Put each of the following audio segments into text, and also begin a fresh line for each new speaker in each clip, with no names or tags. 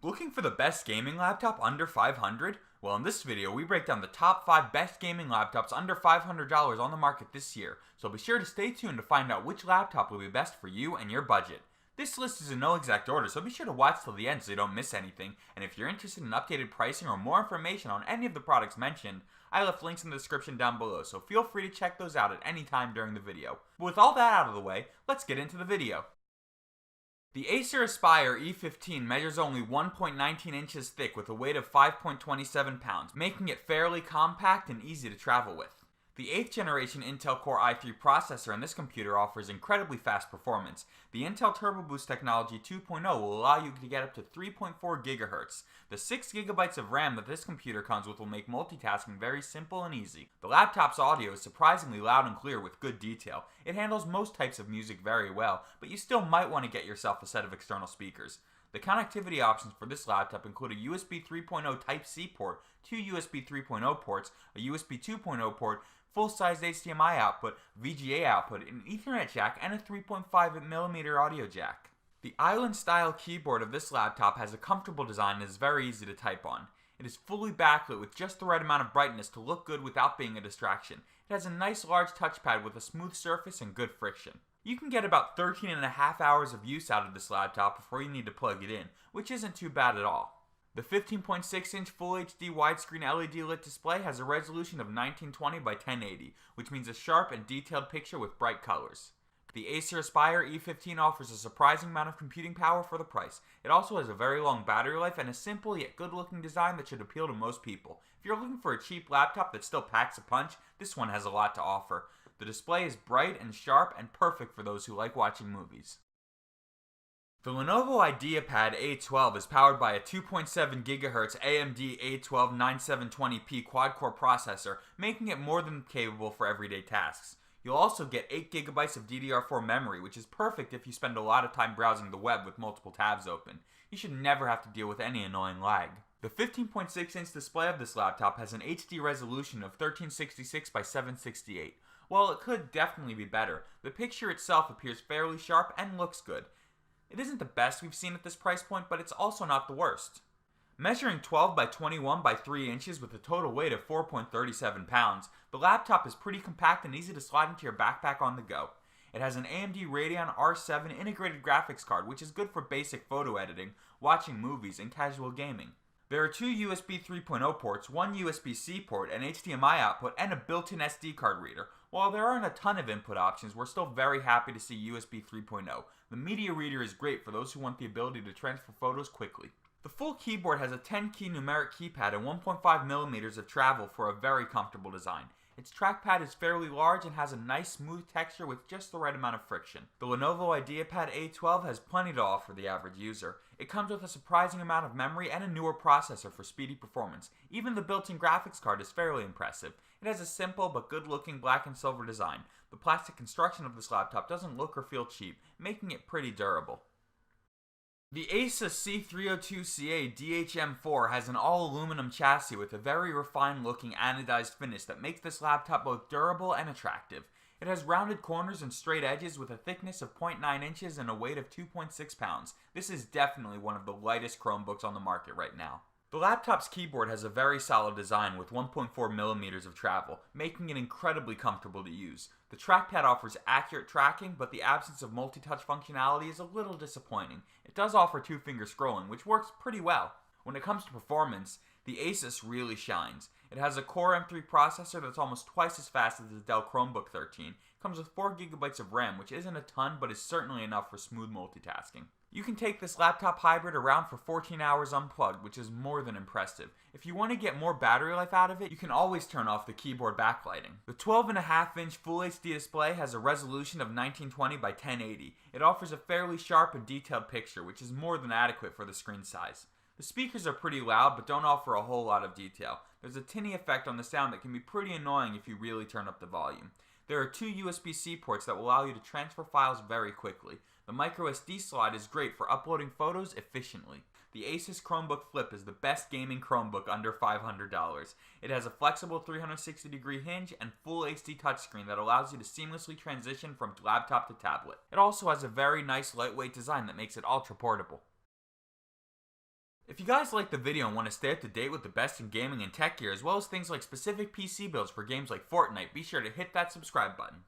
Looking for the best gaming laptop under $500? Well, in this video, we break down the top 5 best gaming laptops under $500 on the market this year, so be sure to stay tuned to find out which laptop will be best for you and your budget. This list is in no exact order, so be sure to watch till the end so you don't miss anything, and if you're interested in updated pricing or more information on any of the products mentioned, I left links in the description down below, so feel free to check those out at any time during the video. But with all that out of the way, let's get into the video. The Acer Aspire E15 measures only 1.19 inches thick with a weight of 5.27 pounds, making it fairly compact and easy to travel with. The 8th generation Intel Core i3 processor in this computer offers incredibly fast performance. The Intel Turbo Boost technology 2.0 will allow you to get up to 3.4 GHz. The 6 GB of RAM that this computer comes with will make multitasking very simple and easy. The laptop's audio is surprisingly loud and clear with good detail. It handles most types of music very well, but you still might want to get yourself a set of external speakers. The connectivity options for this laptop include a USB 3.0 Type-C port, 2 USB 3.0 ports, a USB 2.0 port, full-size HDMI output, VGA output, an Ethernet jack, and a 3.5mm audio jack. The island-style keyboard of this laptop has a comfortable design and is very easy to type on. It is fully backlit with just the right amount of brightness to look good without being a distraction. It has a nice large touchpad with a smooth surface and good friction. You can get about 13.5 hours of use out of this laptop before you need to plug it in, which isn't too bad at all. The 15.6-inch Full HD widescreen LED lit display has a resolution of 1920 by 1080, which means a sharp and detailed picture with bright colors. The Acer Aspire E15 offers a surprising amount of computing power for the price. It also has a very long battery life and a simple yet good-looking design that should appeal to most people. If you're looking for a cheap laptop that still packs a punch, this one has a lot to offer. The display is bright and sharp and perfect for those who like watching movies. The Lenovo Ideapad A12 is powered by a 2.7 GHz AMD A12 9720p quad-core processor, making it more than capable for everyday tasks. You'll also get 8 GB of DDR4 memory, which is perfect if you spend a lot of time browsing the web with multiple tabs open. You should never have to deal with any annoying lag. The 15.6-inch display of this laptop has an HD resolution of 1366 by 768. While it could definitely be better, the picture itself appears fairly sharp and looks good. It isn't the best we've seen at this price point, but it's also not the worst. Measuring 12 by 21 by 3 inches with a total weight of 4.37 pounds, the laptop is pretty compact and easy to slide into your backpack on the go. It has an AMD Radeon R7 integrated graphics card, which is good for basic photo editing, watching movies, and casual gaming. There are 2 USB 3.0 ports, 1 USB-C port, an HDMI output, and a built-in SD card reader. While there aren't a ton of input options, we're still very happy to see USB 3.0. The media reader is great for those who want the ability to transfer photos quickly. The full keyboard has a 10-key numeric keypad and 1.5mm of travel for a very comfortable design. Its trackpad is fairly large and has a nice smooth texture with just the right amount of friction. The Lenovo Ideapad A12 has plenty to offer the average user. It comes with a surprising amount of memory and a newer processor for speedy performance. Even the built-in graphics card is fairly impressive. It has a simple but good-looking black and silver design. The plastic construction of this laptop doesn't look or feel cheap, making it pretty durable. The ASUS C302CA DHM4 has an all-aluminum chassis with a very refined-looking anodized finish that makes this laptop both durable and attractive. It has rounded corners and straight edges with a thickness of 0.9 inches and a weight of 2.6 pounds. This is definitely one of the lightest Chromebooks on the market right now. The laptop's keyboard has a very solid design with 1.4mm of travel, making it incredibly comfortable to use. The trackpad offers accurate tracking, but the absence of multi-touch functionality is a little disappointing. It does offer two-finger scrolling, which works pretty well. When it comes to performance, the Asus really shines. It has a Core M3 processor that's almost twice as fast as the Dell Chromebook 13. It comes with 4 GB of RAM, which isn't a ton, but is certainly enough for smooth multitasking. You can take this laptop hybrid around for 14 hours unplugged, which is more than impressive. If you want to get more battery life out of it, you can always turn off the keyboard backlighting. The 12.5-inch Full HD display has a resolution of 1920 by 1080. It offers a fairly sharp and detailed picture, which is more than adequate for the screen size. The speakers are pretty loud, but don't offer a whole lot of detail. There's a tinny effect on the sound that can be pretty annoying if you really turn up the volume. There are 2 USB-C ports that will allow you to transfer files very quickly. The microSD slot is great for uploading photos efficiently. The Asus Chromebook Flip is the best gaming Chromebook under $500. It has a flexible 360-degree hinge and full HD touchscreen that allows you to seamlessly transition from laptop to tablet. It also has a very nice lightweight design that makes it ultra portable. If you guys like the video and want to stay up to date with the best in gaming and tech gear, as well as things like specific PC builds for games like Fortnite, be sure to hit that subscribe button.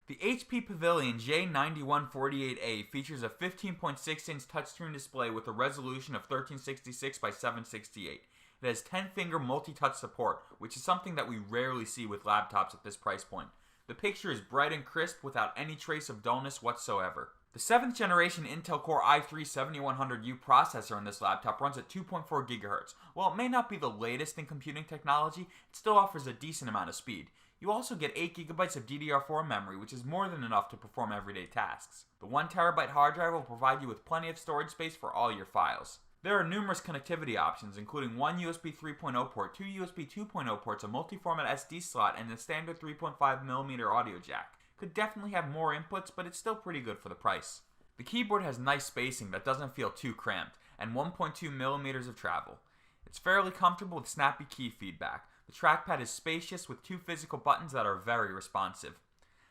The HP Pavilion J9148A features a 15.6-inch touchscreen display with a resolution of 1366 by 768. It has 10-finger multi-touch support, which is something that we rarely see with laptops at this price point. The picture is bright and crisp without any trace of dullness whatsoever. The 7th generation Intel Core i3-7100U processor in this laptop runs at 2.4 GHz. While it may not be the latest in computing technology, it still offers a decent amount of speed. You also get 8 GB of DDR4 memory, which is more than enough to perform everyday tasks. The 1TB hard drive will provide you with plenty of storage space for all your files. There are numerous connectivity options, including one USB 3.0 port, two USB 2.0 ports, a multi-format SD slot, and a standard 3.5mm audio jack. Could definitely have more inputs, but it's still pretty good for the price. The keyboard has nice spacing that doesn't feel too cramped, and 1.2mm of travel. It's fairly comfortable with snappy key feedback. The trackpad is spacious with two physical buttons that are very responsive.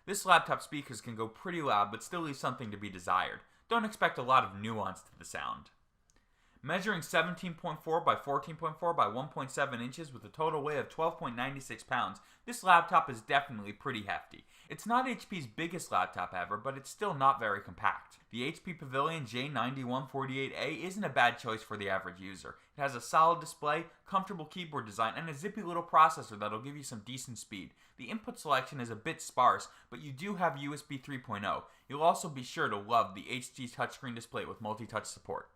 This laptop speakers can go pretty loud but still leave something to be desired. Don't expect a lot of nuance to the sound. Measuring 17.4 by 14.4 by 1.7 inches with a total weight of 12.96 pounds, this laptop is definitely pretty hefty. It's not HP's biggest laptop ever, but it's still not very compact. The HP Pavilion J9148A isn't a bad choice for the average user. It has a solid display, comfortable keyboard design, and a zippy little processor that'll give you some decent speed. The input selection is a bit sparse, but you do have USB 3.0. You'll also be sure to love the HD touchscreen display with multi-touch support.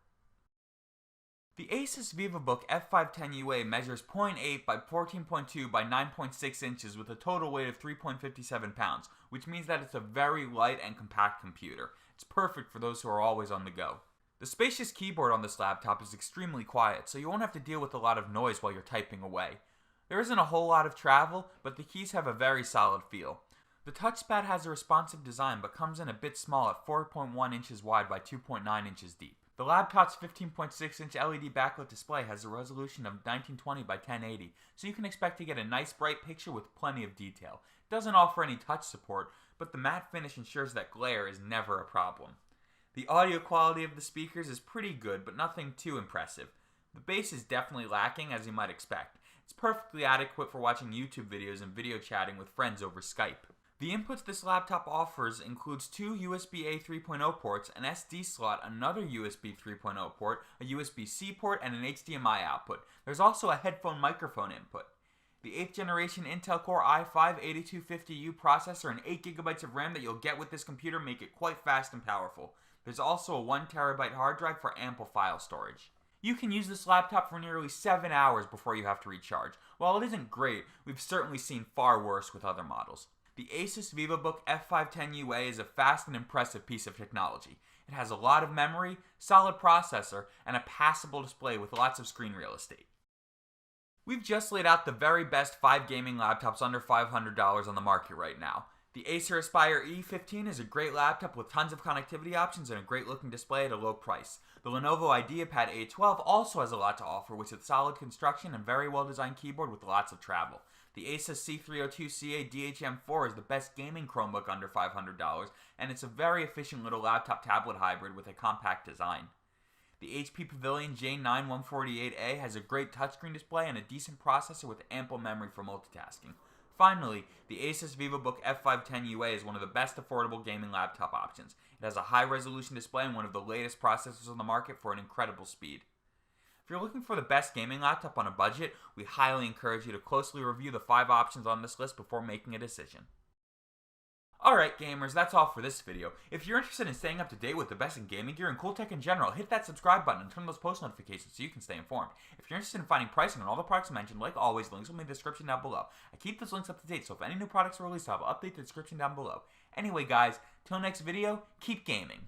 The ASUS VivoBook F510UA measures 0.8 by 14.2 by 9.6 inches with a total weight of 3.57 pounds, which means that it's a very light and compact computer. It's perfect for those who are always on the go. The spacious keyboard on this laptop is extremely quiet, so you won't have to deal with a lot of noise while you're typing away. There isn't a whole lot of travel, but the keys have a very solid feel. The touchpad has a responsive design, but comes in a bit small at 4.1 inches wide by 2.9 inches deep. The laptop's 15.6-inch LED backlit display has a resolution of 1920 by 1080, so you can expect to get a nice bright picture with plenty of detail. It doesn't offer any touch support, but the matte finish ensures that glare is never a problem. The audio quality of the speakers is pretty good, but nothing too impressive. The bass is definitely lacking, as you might expect. It's perfectly adequate for watching YouTube videos and video chatting with friends over Skype. The inputs this laptop offers includes two USB-A 3.0 ports, an SD slot, another USB 3.0 port, a USB-C port, and an HDMI output. There's also a headphone microphone input. The 8th generation Intel Core i5 A1250U processor and 8 GB of RAM that you'll get with this computer make it quite fast and powerful. There's also a 1TB hard drive for ample file storage. You can use this laptop for nearly 7 hours before you have to recharge. While it isn't great, we've certainly seen far worse with other models. The ASUS VivoBook F510UA is a fast and impressive piece of technology. It has a lot of memory, solid processor, and a passable display with lots of screen real estate. We've just laid out the very best 5 gaming laptops under $500 on the market right now. The Acer Aspire E15 is a great laptop with tons of connectivity options and a great looking display at a low price. The Lenovo Ideapad A12 also has a lot to offer with its solid construction and very well designed keyboard with lots of travel. The ASUS C302CA DHM4 is the best gaming Chromebook under $500, and it's a very efficient little laptop-tablet hybrid with a compact design. The HP Pavilion J9148A has a great touchscreen display and a decent processor with ample memory for multitasking. Finally, the Asus VivoBook F510UA is one of the best affordable gaming laptop options. It has a high-resolution display and one of the latest processors on the market for an incredible speed. If you're looking for the best gaming laptop on a budget, we highly encourage you to closely review the 5 options on this list before making a decision. Alright gamers, that's all for this video. If you're interested in staying up to date with the best in gaming gear and cool tech in general, hit that subscribe button and turn on those post notifications so you can stay informed. If you're interested in finding pricing on all the products mentioned, like always, links will be in the description down below. I keep those links up to date, so if any new products are released, I'll update the description down below. Anyway guys, till next video, keep gaming.